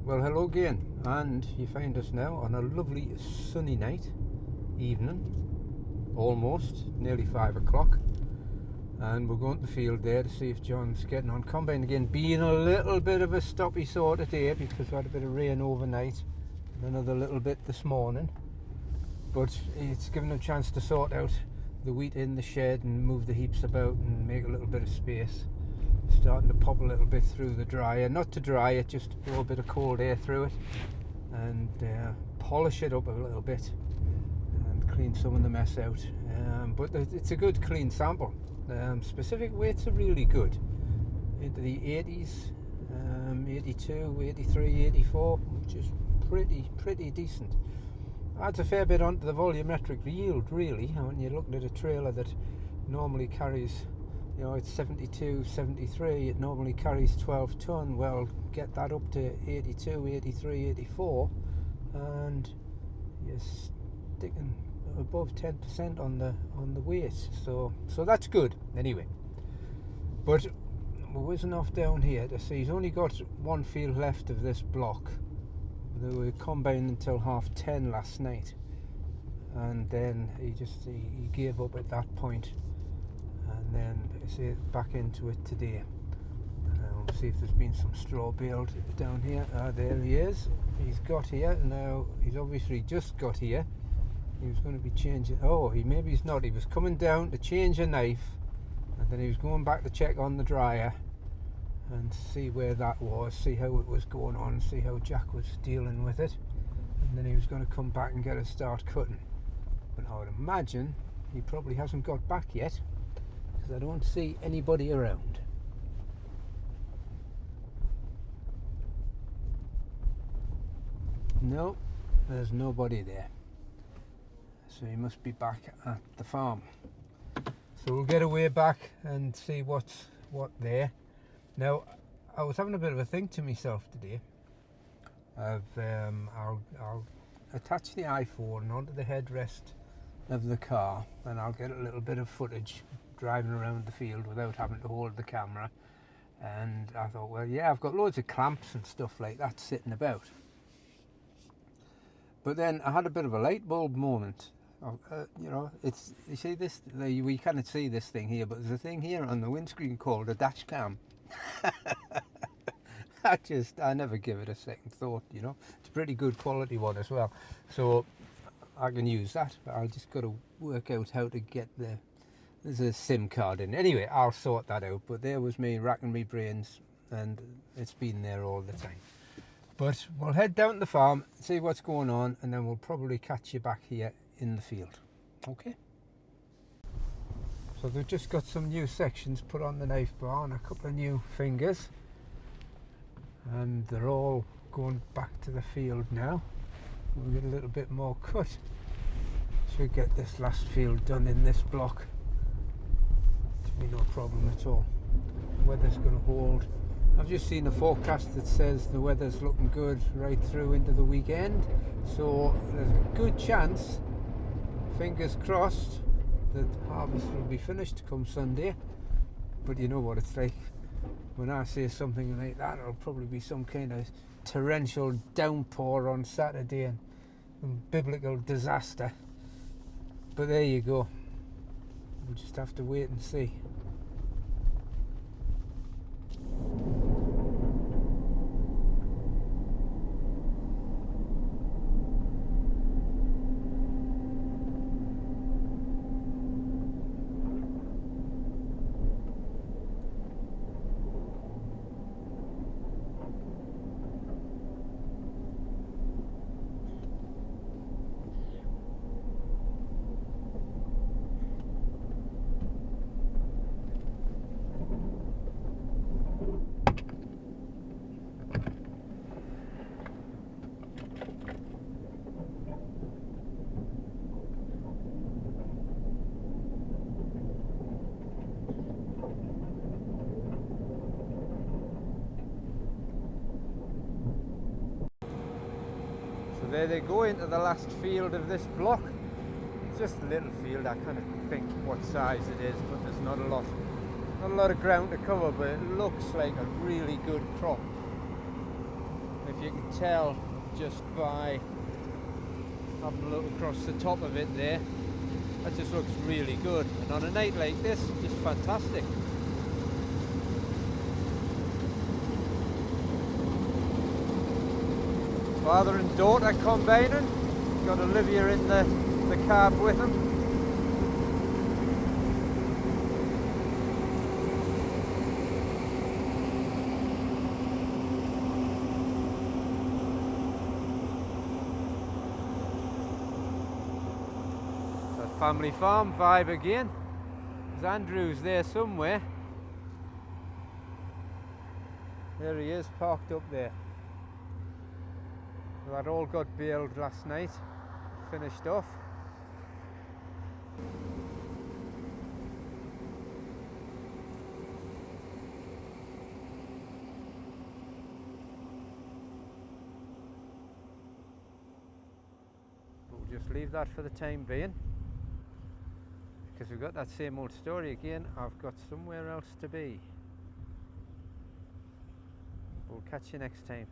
Well, hello again, and you find us now on a lovely sunny night, evening, almost, nearly 5 o'clock, and we're going to the field there to see if John's getting on. Combine again, being a little bit of a stoppy sort of day because we had a bit of rain overnight and another little bit this morning, but it's given them a chance to sort out the wheat in the shed and move the heaps about and make a little bit of space. Starting to pop a little bit through the dryer, not to dry it, just to blow a bit of cold air through it and polish it up a little bit and clean some of the mess out, but it's a good clean sample. Specific weights are really good, into the 80s, 82, 83, 84, which is pretty decent. Adds a fair bit onto the volumetric yield really. When you're looking at a trailer that normally carries, you know, it's 72, 73, it normally carries 12 ton. Well, get that up to 82, 83, 84, and you're sticking above 10% on the weight. So that's good anyway. But we're whizzing off down here to see he's only got one field left of this block. They were combined until 10:30 last night, and then he gave up at that point. And then see back into it today. We'll see if there's been some straw baled down here. There he is. He's got here now. He's obviously just got here. He was going to be changing. Oh, maybe he's not. He was coming down to change a knife, and then he was going back to check on the dryer and see where that was, see how it was going on, see how Jack was dealing with it, and then he was going to come back and get a start cutting. But I would imagine he probably hasn't got back yet, because I don't see anybody around. No, there's nobody there. So he must be back at the farm. So we'll get away back and see what there. Now, I was having a bit of a think to myself today. I'll attach the iPhone onto the headrest of the car, and I'll get a little bit of footage driving around the field without having to hold the camera. And I thought, well, yeah, I've got loads of clamps and stuff like that sitting about. But then I had a bit of a light bulb moment. You know, you see this, we can't see this thing here, but there's a thing here on the windscreen called a dash cam. I never give it a second thought, you know. It's a pretty good quality one as well, so I can use that. But I'll just got to work out how to get there's a SIM card in. Anyway, I'll sort that out. But there was me racking my brains, and it's been there all the time. But we'll head down to the farm, see what's going on, and then we'll probably catch you back here in the field. Okay. So they've just got some new sections put on the knife bar and a couple of new fingers, and they're all going back to the field now. We'll get a little bit more cut. Should get this last field done in this block. To be no problem at all. The weather's going to hold. I've just seen a forecast that says the weather's looking good right through into the weekend, so there's a good chance, fingers crossed, that harvest will be finished come Sunday. But you know what it's like when I say something like that, it'll probably be some kind of torrential downpour on Saturday and biblical disaster. But there you go, we'll just have to wait and see. There they go into the last field of this block. It's just a little field. I kind of think what size it is, but there's not a lot of ground to cover, but it looks like a really good crop. If you can tell just by having a look across the top of it there, that just looks really good, and on a night like this, just fantastic. Father and daughter combining. Got Olivia in the cab with him. Family farm vibe again. There's Andrew's there somewhere. There he is, parked up there. Well, that all got baled last night, finished off. We'll just leave that for the time being, because we've got that same old story again. I've got somewhere else to be. We'll catch you next time.